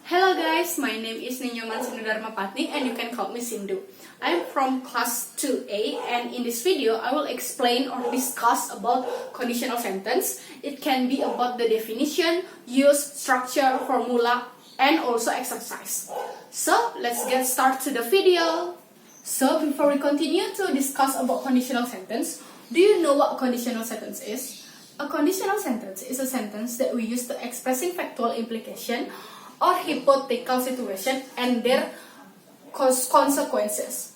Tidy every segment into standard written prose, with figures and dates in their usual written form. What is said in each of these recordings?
Hello guys, my name is NYOMAN Darmapatni and you can call me Sindu. I'm from class 2A and in this video I will explain or discuss about conditional sentence. It can be about the definition, use, structure, formula, and also exercise. So let's get started to the video. So before we continue to discuss about conditional sentence, do you know what a conditional sentence is? A conditional sentence is a sentence that we use to expressing factual implication or hypothetical situation and their consequences.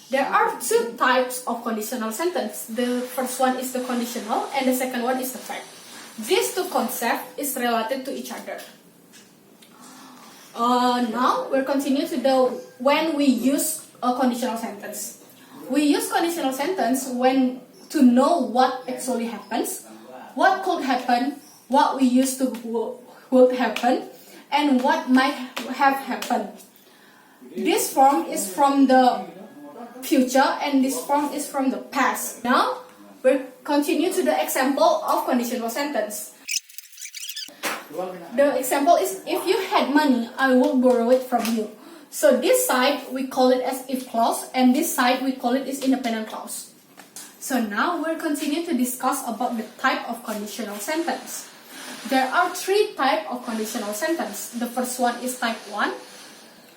There are two types of conditional sentence. The first one is the conditional and the second one is the fact. These two concepts is related to each other. Now we'll continue to the when we use a conditional sentence. We use conditional sentence when to know what actually happens, what could happen, what we used to would happen, and what might have happened. This form is from the future and this form is from the past. Now, we'll continue to the example of conditional sentence. The example is, if you had money, I will borrow it from you. So this side, we call it as if clause, and this side, we call it is independent clause. So now, we'll continue to discuss about the type of conditional sentence. There are three types of conditional sentence. The first one is type 1,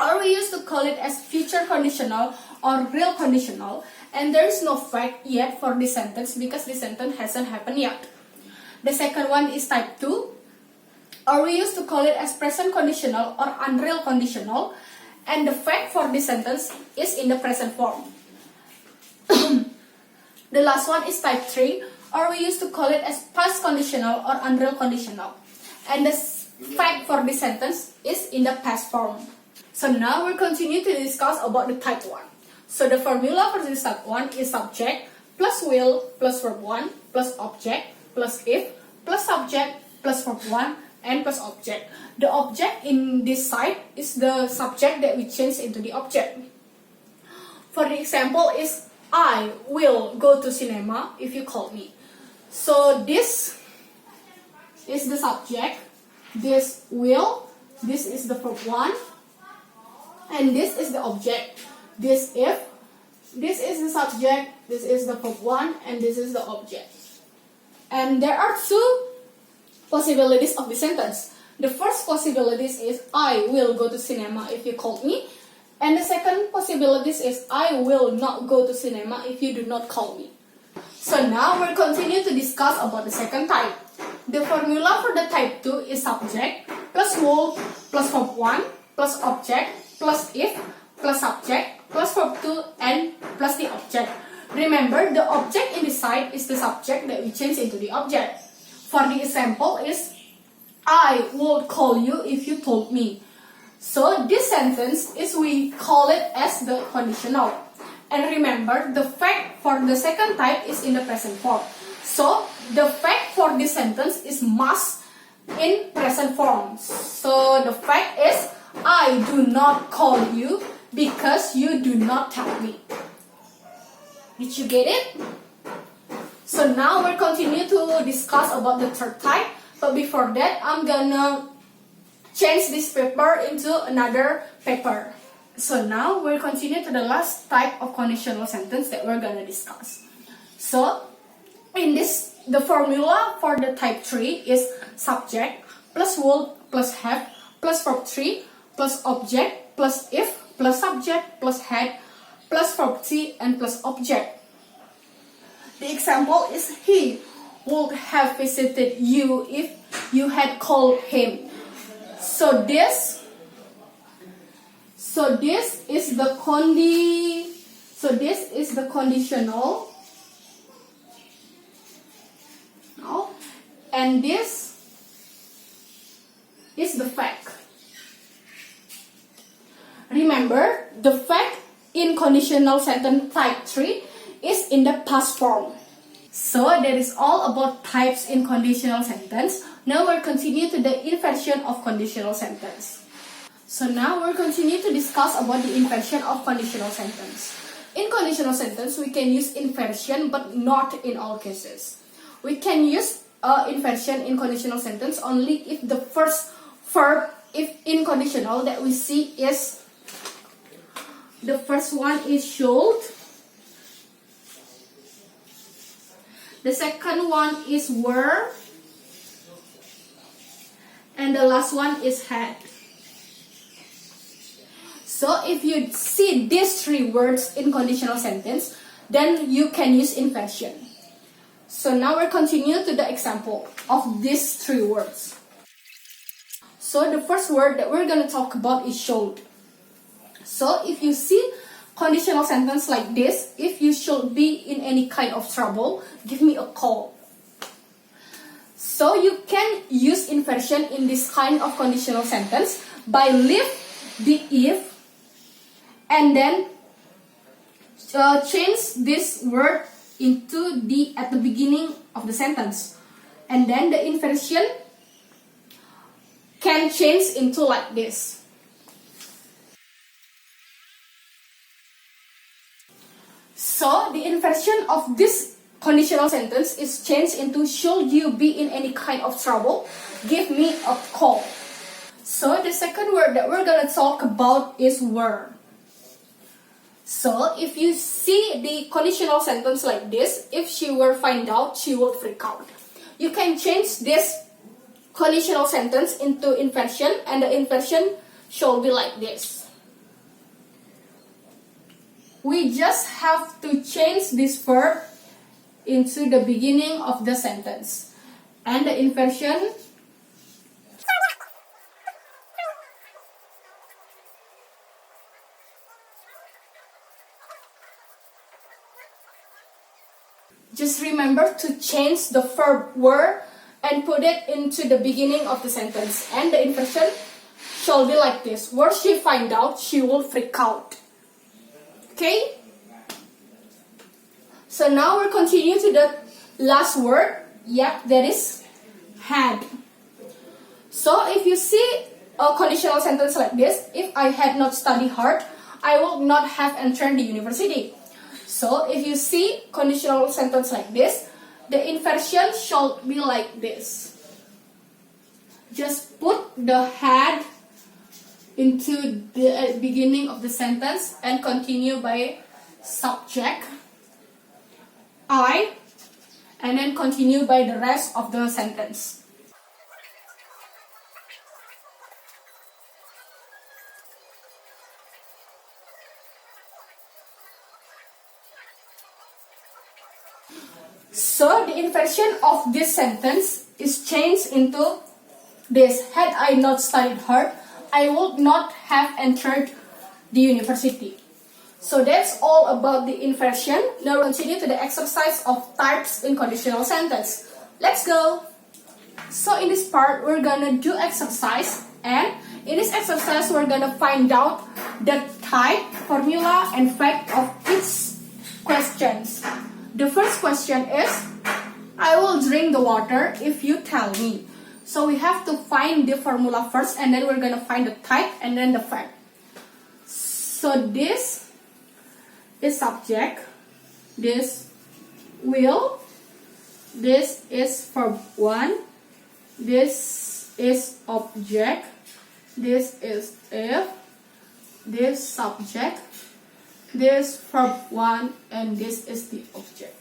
or we used to call it as future conditional or real conditional, and there is no fact yet for this sentence because this sentence hasn't happened yet. The second one is type 2, or we used to call it as present conditional or unreal conditional, and the fact for this sentence is in the present form. The last one is type 3, or we used to call it as past conditional or unreal conditional. And the fact for this sentence is in the past form. So now we'll continue to discuss about the type 1. So the formula for this type 1 is subject plus will plus verb 1 plus object plus if plus subject plus verb 1 and plus object. The object in this side is the subject that we change into the object. For the example is, I will go to cinema if you call me. So this is the subject, this will, this is the verb 1, and this is the object. This if, this is the subject, this is the verb 1, and this is the object. And there are two possibilities of the sentence. The first possibility is I will go to cinema if you call me. And the second possibility is I will not go to cinema if you do not call me. So now we'll continue to discuss about the second type. The formula for the type 2 is subject plus will plus verb 1 plus object plus if plus subject plus verb 2 and plus the object. Remember, the object in this side is the subject that we change into the object. For the example is, I would call you if you told me. So this sentence is we call it as the conditional. And remember, the fact for the second type is in the present form. So the fact for this sentence is must in present form. So the fact is, I do not call you because you do not tell me. Did you get it? So now we'll continue to discuss about the third type. But before that, I'm gonna change this paper into another paper. So now we'll continue to the last type of conditional sentence that we're gonna discuss. So in this, the formula for the type 3 is subject plus will plus have plus verb 3 plus object plus if plus subject plus had plus verb 3 and plus object. The example is, he would have visited you if you had called him. So this is the conditional. Now, and this is the fact. Remember, the fact in conditional sentence type 3 is in the past form. So that is all about types in conditional sentence. Now we'll continue to the inversion of conditional sentence. So now we'll continue to discuss about the inversion of conditional sentence. In conditional sentence, we can use inversion but not in all cases. We can use inversion in conditional sentence only if the first verb if in conditional that we see is the first one is should, the second one is were, and the last one is had. So if you see these three words in conditional sentence, then you can use inversion. So now we'll continue to the example of these three words. So the first word that we're going to talk about is should. So if you see conditional sentence like this, if you should be in any kind of trouble, give me a call. So you can use inversion in this kind of conditional sentence by leave the if and then change this word into the at the beginning of the sentence, and then the inversion can change into like this. So the inversion of this conditional sentence is changed into should you be in any kind of trouble, give me a call. So the second word that we're gonna talk about is were. So if you see the conditional sentence like this, if she were find out, she would freak out. You can change this conditional sentence into inversion, and the inversion should be like this. We just have to change this verb into the beginning of the sentence, and the inversion just remember to change the verb were and put it into the beginning of the sentence, and the inversion shall be like this. Were she find out, she will freak out. Okay? So now we'll continue to the last word. Yep, that is had. So if you see a conditional sentence like this, if I had not studied hard, I would not have entered the university. So if you see conditional sentence like this, the inversion shall be like this. Just put the had into the beginning of the sentence and continue by subject I, and then continue by the rest of the sentence. So the inversion of this sentence is changed into this. Had I not studied hard, I would not have entered the university. So that's all about the inversion. Now we'll continue to the exercise of types in conditional sentence. Let's go! So in this part, we're gonna do exercise, and in this exercise, we're gonna find out the type, formula, and fact of each questions. The first question is, I will drink the water if you tell me. So we have to find the formula first, and then we're gonna find the type and then the fact. So this is subject, this will, this is verb 1, this is object, this is if, this subject, this verb 1, and this is the object.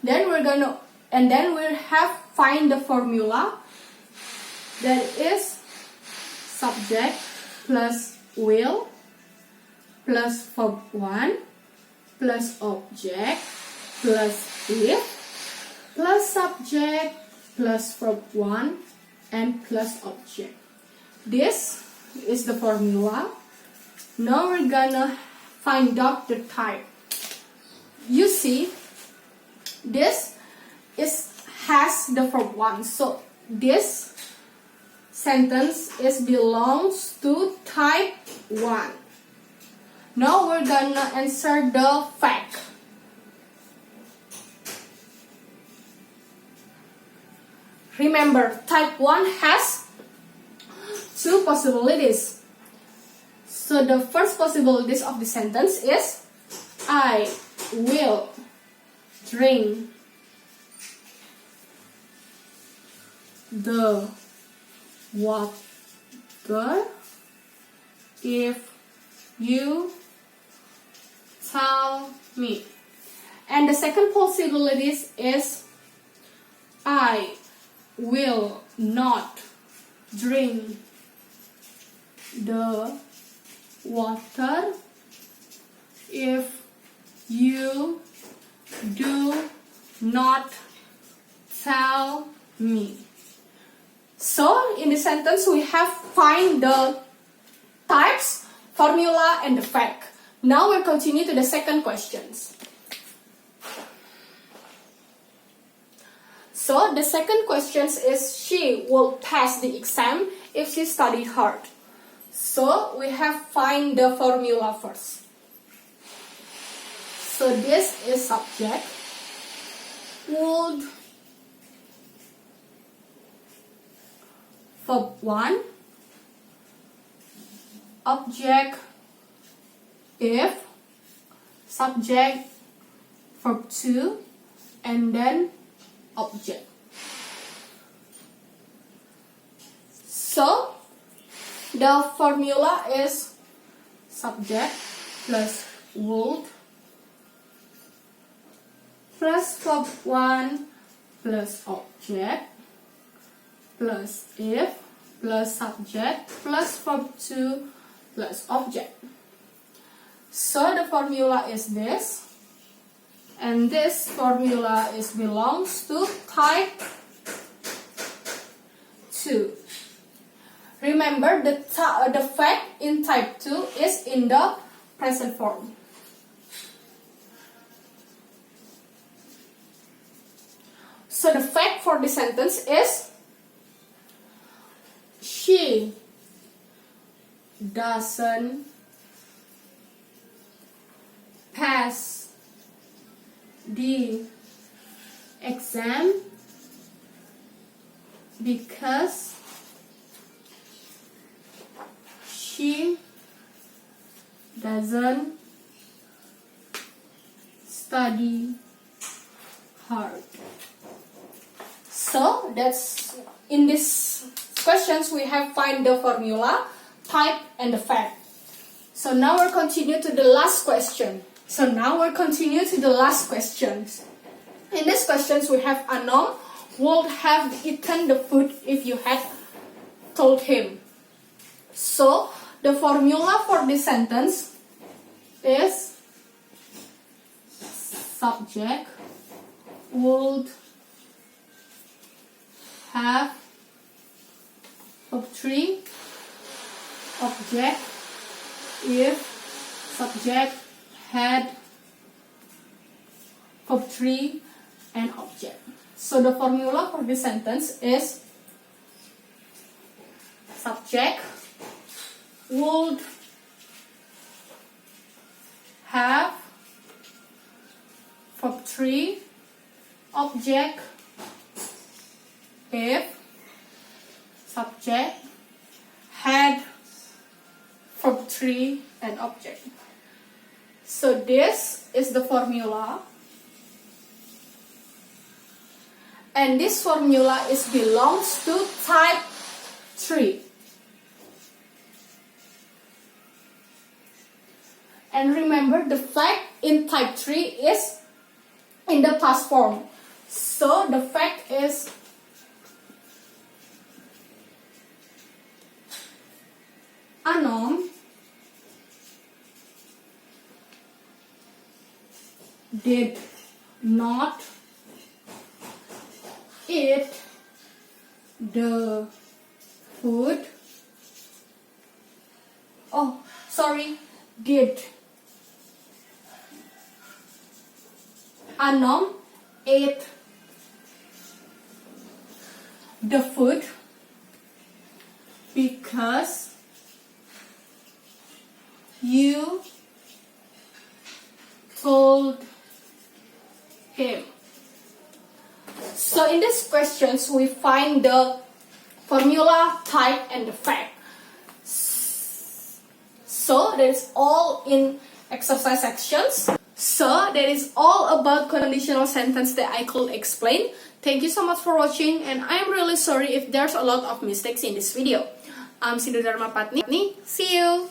Then we'll have find the formula, that is subject plus will plus verb 1 plus object plus if plus subject plus verb 1 and plus object. This is the formula. Now we're gonna find out the type. You see, this has the verb 1. So this sentence belongs to type 1. Now we're gonna answer the fact. Remember, type 1 has two possibilities. So the first possibilities of the sentence is I will drink the water. sugar if you tell me. And the second possibility is I will not drink the water if you do not tell me. So in the sentence we have find the types, formula, and the fact. Now we'll continue to the second questions. So the second question is she will pass the exam if she studied hard. So we have find the formula first. So this is subject, would, verb 1, object, if, subject, verb 2, and then object. So the formula is subject plus would plus verb 1 plus object plus if plus subject plus verb 2 plus object. So the formula is this, and this formula belongs to type 2. Remember the fact in type 2 is in the present form. So the fact for the sentence is she doesn't pass the exam because she doesn't study hard. So that's in this questions we have find the formula, type, and the fact. So now we'll continue to the last question. In these questions we have Anom would have eaten the food if you had told him. So the formula for this sentence is subject would have verb 3, object, if, subject, had, verb 3, and object. So the formula for this sentence is subject would have verb 3, object, if, subject, had, verb 3, and object. So this is the formula, and this formula belongs to type 3. And remember the fact in type 3 is in the past form. So the fact is Anom did not eat the food. Did Anom ate the food because you told him. So in these questions we find the formula, type, and the fact. So that is all in exercise sections. So that is all about conditional sentence that I could explain. Thank you so much for watching, and I am really sorry if there's a lot of mistakes in this video. I'm Sindu Darmapatni. See you!